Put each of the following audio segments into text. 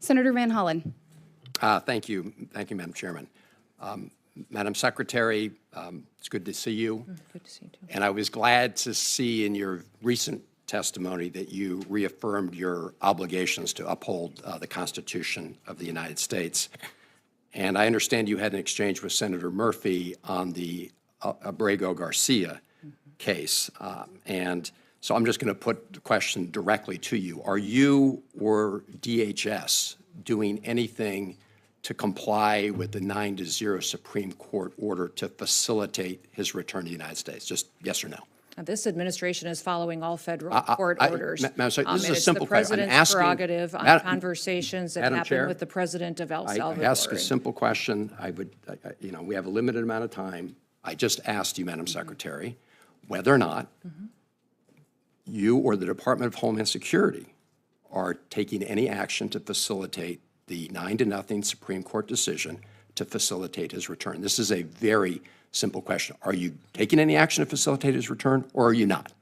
Senator Van Hollen. Thank you, Madam Chairman. Madam Secretary, it's good to see you. Good to see you too. And I was glad to see in your recent testimony that you reaffirmed your obligations to uphold the Constitution of the United States. And I understand you had an exchange with Senator Murphy on the Abrego Garcia case. And so I'm just going to put the question directly to you. Are you or DHS doing anything to comply with the 9-0 Supreme Court order to facilitate his return to the United States? Just yes or no. This administration is following all federal court orders. Madam Secretary, this is a simple question. question. It's the president's prerogative on conversations that happen with the president of El Salvador. I ask a simple question. We have a limited amount of time. I just asked you, Madam Secretary, whether or not you or the Department of Homeland Security are taking any action to facilitate the 9-0 Supreme Court decision to facilitate his return. This is a very simple question. Are you taking any action to facilitate his return, or are you not?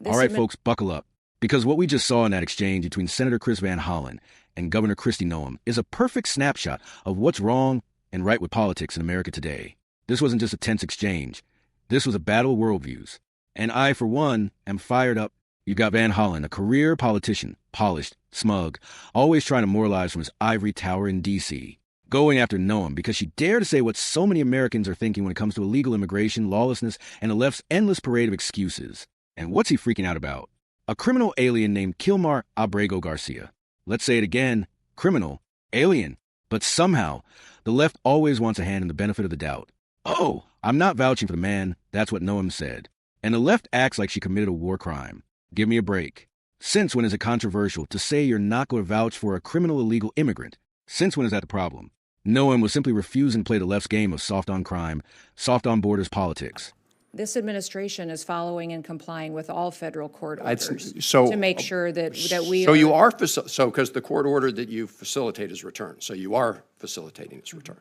All right, folks, buckle up. Because what we just saw in that exchange between Senator Chris Van Hollen and Governor Kristi Noem is a perfect snapshot of what's wrong and right with politics in America today. This wasn't just a tense exchange. This was a battle of worldviews. And I, for one, am fired up. You've got Van Hollen, a career politician, polished, smug, always trying to moralize from his ivory tower in D.C., going after Noem because she dared to say what so many Americans are thinking when it comes to illegal immigration, lawlessness, and the left's endless parade of excuses. And what's he freaking out about? A criminal alien named Kilmar Abrego Garcia. Let's say it again, criminal, alien. But somehow, the left always wants a hand in the benefit of the doubt. Oh, I'm not vouching for the man, that's what Noem said. And the left acts like she committed a war crime. Give me a break. Since when is it controversial to say you're not going to vouch for a criminal illegal immigrant? Since when is that the problem? Noem was simply refusing to play the left's game of soft on crime, soft on borders politics. This administration is following and complying with all federal court orders to make sure that we So you are, because the court ordered that you facilitate his return. So you are facilitating his return.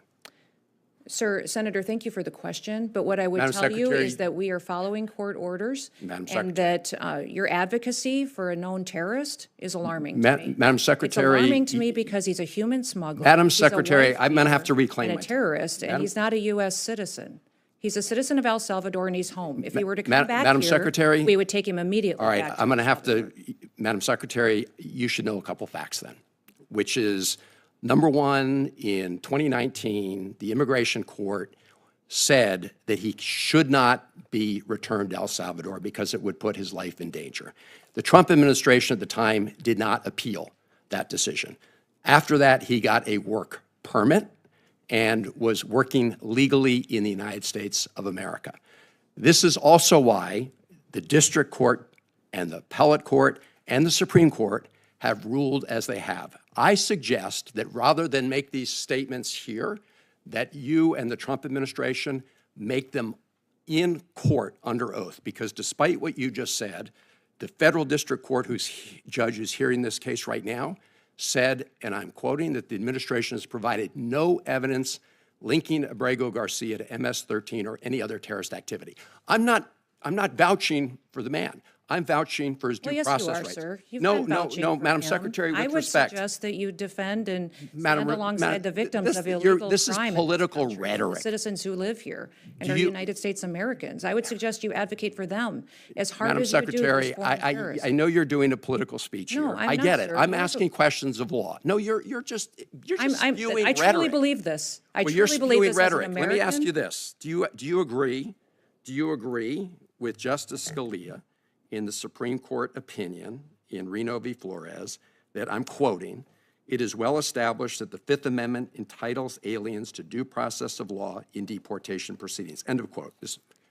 Sir, Senator, thank you for the question. But what I would tell you is that we are following court orders and that your advocacy for a known terrorist is alarming to me. Madam Secretary. It's alarming to me because he's a human smuggler. Madam Secretary, I'm going to have to reclaim and a terrorist, and he's not a U.S. citizen. He's a citizen of El Salvador, and he's home. If he were to come back Madam here, Secretary, we would take him immediately all right, back I'm going to have to, Madam Secretary, you should know a couple facts then, which is, number one, in 2019, the immigration court said that he should not be returned to El Salvador because it would put his life in danger. The Trump administration at the time did not appeal that decision. After that, he got a work permit and was working legally in the United States of America. This is also why the district court and the appellate court and the Supreme Court have ruled as they have. I suggest that rather than make these statements here, that you and the Trump administration make them in court under oath, because despite what you just said, the federal district court whose judge is hearing this case right now said, and I'm quoting, that the administration has provided no evidence linking Abrego Garcia to MS-13 or any other terrorist activity. I'm not vouching for the man. I'm vouching for his due process rights. Yes, you are, sir. You've no, been vouching for Madam him. Secretary, with respect. respect. I would suggest that you defend and stand alongside the victims of illegal crime. This is political rhetoric. The citizens who live here and are United States Americans. I would suggest you advocate for them as hard as you do for foreign terrorists. I know you're doing a political speech here. I'm I not, get it. sir. I'm asking questions of law. No, you're just spewing rhetoric. I truly believe this. I truly believe this as an American. Let me ask you this. Do you agree with Justice Scalia in the Supreme Court opinion in Reno v. Flores that, I'm quoting, "It is well established that the Fifth Amendment entitles aliens to due process of law in deportation proceedings." End of quote.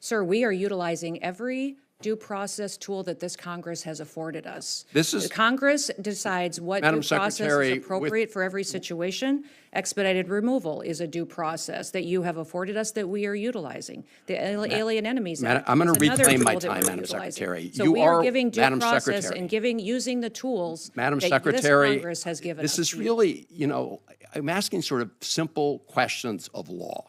Sir, we are utilizing every due process tool that this Congress has afforded us. The Congress decides what due process is appropriate for every situation. Expedited removal is a due process that you have afforded us that we are utilizing. The Alien Enemies Act I'm going to is another reclaim my tool that time, we're Madam utilizing. Secretary. So we are giving due process and using the tools Madam that Secretary, this Congress has given us. This is really, I'm asking sort of simple questions of law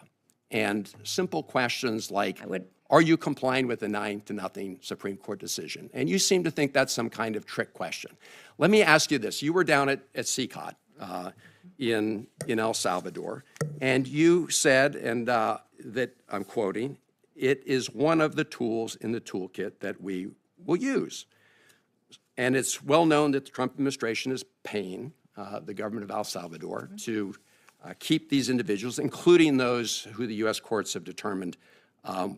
and simple questions like, are you complying with the 9-0 Supreme Court decision? And you seem to think that's some kind of trick question. Let me ask you this. You were down at CCOT in El Salvador. And you said, and that I'm quoting, it is one of the tools in the toolkit that we will use. And it's well known that the Trump administration is paying the government of El Salvador to keep these individuals, including those who the U.S. courts have determined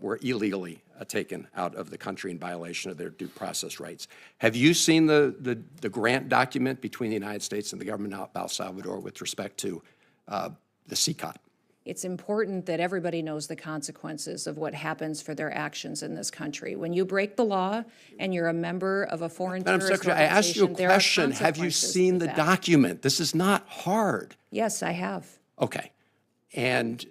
were illegally taken out of the country in violation of their due process rights. Have you seen the grant document between the United States and the government of El Salvador with respect to the CCOT? It's important that everybody knows the consequences of what happens for their actions in this country. When you break the law and you're a member of a foreign terrorist organization, I asked you a question. Have you consequences seen to the that. document? This is not hard. Yes, I have. Okay. And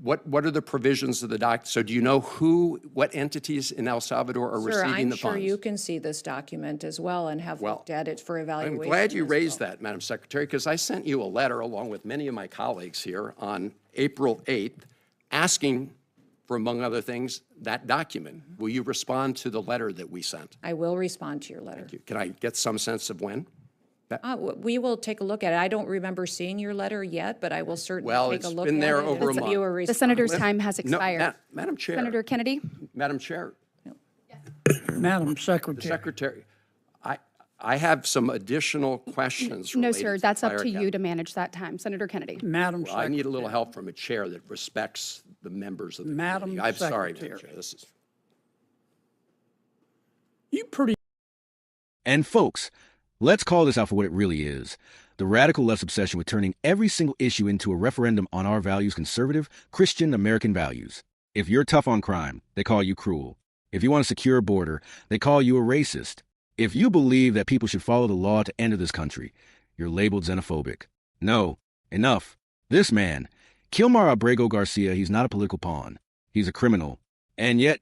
what are the provisions of the doc? So do you know what entities in El Salvador are receiving the funds? I'm sure you can see this document as well and have looked at it for evaluation. I'm glad you raised that, Madam Secretary, because I sent you a letter along with many of my colleagues here on April 8th asking for, among other things, that document. Will you respond to the letter that we sent? I will respond to your letter. Thank you. Can I get some sense of when? We will take a look at it. I don't remember seeing your letter yet, but I will certainly take a look at it. Well, it's been there over a month. The senator's time has expired. No, Madam Chair. Senator Kennedy? Madam Chair. Madam The Secretary. Secretary, I have some additional questions. No, related sir, to that's up fire to you cap. to manage that time. Senator Kennedy? Madam Well, I need a Secretary. little help from a chair that respects the members of the Madam committee. I'm sorry, Madam Secretary. Chair. This is You pretty And folks, let's call this out for what it really is. The radical left's obsession with turning every single issue into a referendum on our values, conservative, Christian American values. If you're tough on crime, they call you cruel. If you want a secure border, they call you a racist. If you believe that people should follow the law to enter this country, you're labeled xenophobic. No, enough. This man, Kilmar Abrego Garcia, he's not a political pawn. He's a criminal. And yet,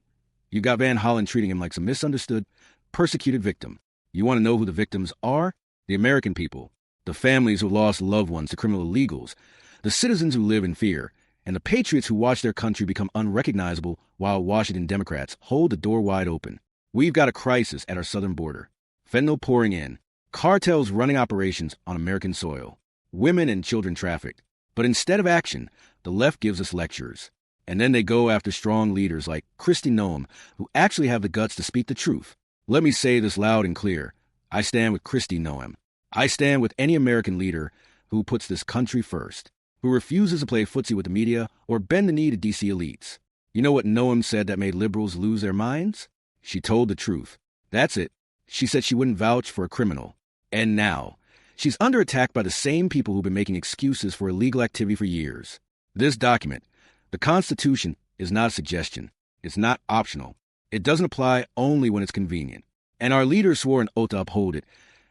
you got Van Hollen treating him like some misunderstood, persecuted victim. You want to know who the victims are? The American people. The families who lost loved ones to criminal illegals. The citizens who live in fear. And the patriots who watch their country become unrecognizable while Washington Democrats hold the door wide open. We've got a crisis at our southern border. Fentanyl pouring in. Cartels running operations on American soil. Women and children trafficked. But instead of action, the left gives us lectures. And then they go after strong leaders like Kristi Noem, who actually have the guts to speak the truth. Let me say this loud and clear. I stand with Kristi Noem. I stand with any American leader who puts this country first, who refuses to play footsie with the media or bend the knee to DC elites. You know what Noem said that made liberals lose their minds? She told the truth. That's it. She said she wouldn't vouch for a criminal. And now, she's under attack by the same people who've been making excuses for illegal activity for years. This document, the Constitution, is not a suggestion. It's not optional. It doesn't apply only when it's convenient. And our leaders swore an oath to uphold it,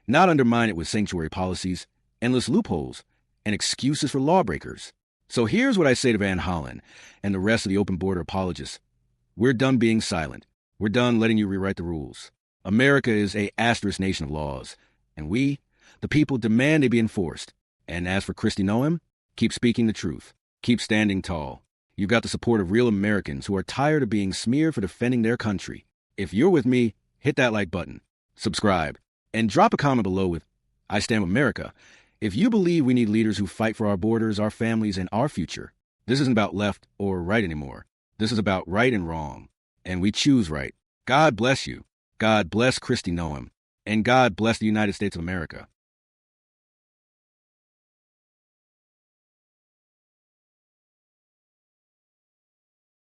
not undermine it with sanctuary policies, endless loopholes, and excuses for lawbreakers. So here's what I say to Van Hollen and the rest of the open border apologists. We're done being silent. We're done letting you rewrite the rules. America is a asterisk nation of laws, and we, the people, demand they be enforced. And as for Kristi Noem, keep speaking the truth. Keep standing tall. You've got the support of real Americans who are tired of being smeared for defending their country. If you're with me, hit that like button, subscribe, and drop a comment below with, I stand with America. If you believe we need leaders who fight for our borders, our families, and our future, this isn't about left or right anymore. This is about right and wrong. And we choose right. God bless you. God bless Kristi Noem. And God bless the United States of America.